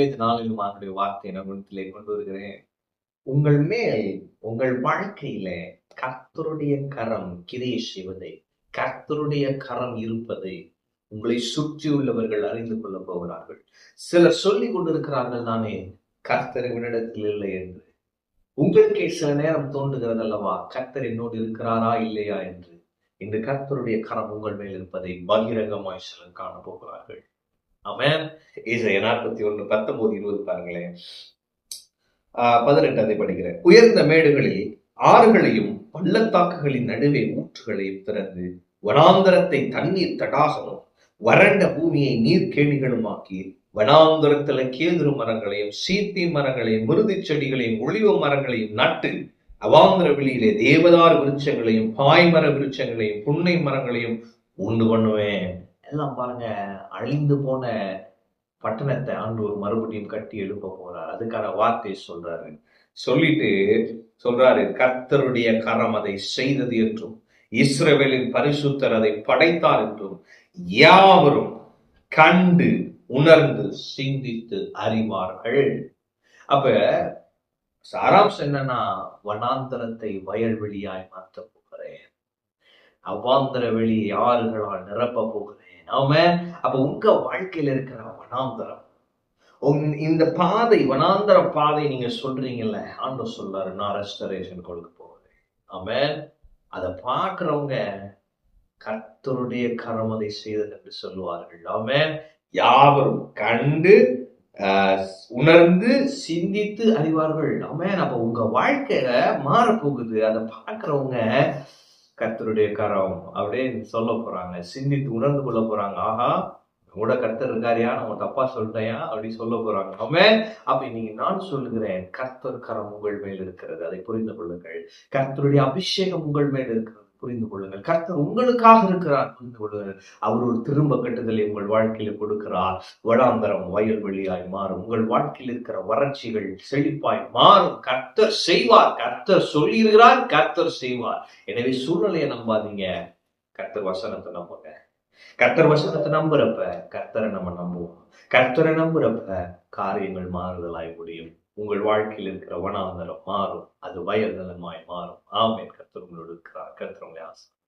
இந்த நாளிலும் அவருடைய வார்த்தையை நான் உங்களிடத்திலே கொண்டு வருகிறேன். உங்கள் மேல் உங்கள் வாழ்க்கையில கர்த்தருடைய கரம் கிரியை செய்வதை, கர்த்தருடைய கரம் இருப்பதை உங்களை சுற்றியுள்ளவர்கள் அறிந்து கொள்ள போகிறார்கள். சிலர் சொல்லிக் கொண்டிருக்கிறார்கள் தானே கர்த்தர் இவனிடத்தில் இல்லை என்று. உங்களுக்கே சில நேரம் தோன்றுகிறது அல்லவா, கர்த்தர் என்னோடு இருக்கிறாரா இல்லையா என்று. இந்த கர்த்தருடைய கரம் உங்கள் மேல் இருப்பதை பகிரங்கமாய் சிலர் காண போகிறார்கள். ஆமென். ஏசாயா 41:19-20 பாருங்களேன். 18 படிக்கிறேன். உயர்ந்த மேடுகளில் ஆறுகளையும் பள்ளத்தாக்குகளின் நடுவே ஊற்றுகளையும் திறந்து வனாந்தரத்தை தண்ணீர் தடாகமும் வறண்ட பூமியை நீர்க்கேணிகளுமாக்கி வனாந்தரத்துல கேதுரு மரங்களையும் சீத்தி மரங்களையும் மிருதி செடிகளையும் ஒளிவ மரங்களையும் நட்டு அவாந்தர வெளியிலே தேவதார் விருட்சங்களையும் பாய்மர விருட்சங்களையும் புன்னை மரங்களையும் உண்டு பண்ணுவேன். எல்லாம் பாருங்க, அழிந்து போன பட்டணத்தை ஆண்டவர் மறுபடியும் கட்டி எழுப்ப போறார். அதுக்கான வார்த்தை சொல்றாரு. சொல்லிட்டு சொல்றாரு, கர்த்தருடைய கரம் அதை செய்தது என்றும் இஸ்ரவேலின் பரிசுத்தர் அதை படைத்தார் என்றும் யாவரும் கண்டு உணர்ந்து சிந்தித்து அறிவார்கள். அப்ப சாராம்சம் என்னன்னா, வனாந்தரத்தை வயல்வெளியாய் மாற்ற போகிறேன், அவாந்தர வெளி ஆறுகளால் நிரப்ப போகிறேன். ஆமென். அப்ப உங்க வாழ்க்கையில இருக்கிற வனாந்தரம், இந்த பாதை வனாந்தர பாதை நீங்க சொல்றீங்கல்ல, ஆண்டவர் சொல்றாரு, நான் ரெஸ்டரேஷன் கொடுக்க போகிறேன். ஆமென். அதை பார்க்கிறவங்க கர்த்தருடைய கரம் அதை செய்தது என்று சொல்லுவார்கள். ஆமென். யாவரும் கண்டு உணர்ந்து சிந்தித்து அறிவார்கள். ஆமென். அப்ப உங்க வாழ்க்கையில மாறப்போகுது. அதை பார்க்கிறவங்க கர்த்தருடைய கரம் அப்படின்னு சொல்ல போறாங்க, சிந்தித்து உணர்ந்து கொள்ள போறாங்க. ஆஹா, கூட கர்த்தர் இருக்காரியா, நம்ம தப்பா சொல்லிட்டேயா அப்படின்னு சொல்ல போறாங்க. ஆமென். அப்ப நீங்க நான் சொல்லுகிறேன், கர்த்தர் கரம் உங்கள் மேல் இருக்கிறது, அதை புரிந்து கொள்ளுங்கள். கர்த்தருடைய அபிஷேகம் உங்கள் மேல் இருக்கிறது, புரிந்து கொள்ளுங்கள். கர்த்தர் உங்களுக்காக இருக்கிறார், புரிந்து கொள்ளுங்கள். அவர் ஒரு திரும்ப கட்டுதலை உங்கள் வாழ்க்கையில கொடுக்கிறார். வடாந்தரம் வயல்வெளியாய் மாறும். உங்கள் வாழ்க்கையில் இருக்கிற வறட்சிகள் செழிப்பாய் மாறும். கர்த்தர் செய்வார். கர்த்தர் சொல்லியிருக்கிறார், கர்த்தர் செய்வார். எனவே சூழ்நிலையை நம்பாதீங்க, கர்த்தர் வசனத்தை நம்புங்க. கர்த்தர் வசனத்தை நம்புறப்ப கர்த்தரை நம்ம நம்புவோம். கர்த்தரை நம்புறப்ப காரியங்கள் மாறுதலாய் முடியும். உங்கள் வாழ்க்கையில் இருக்கிற வனாந்தரம் மாறும், அது வயல் நிலமாய் மாறும். ஆமென். கர்த்தர் உங்களோடு இருக்கிறார். கர்த்தர் உங்களை ஆசீர்வதிப்பார்.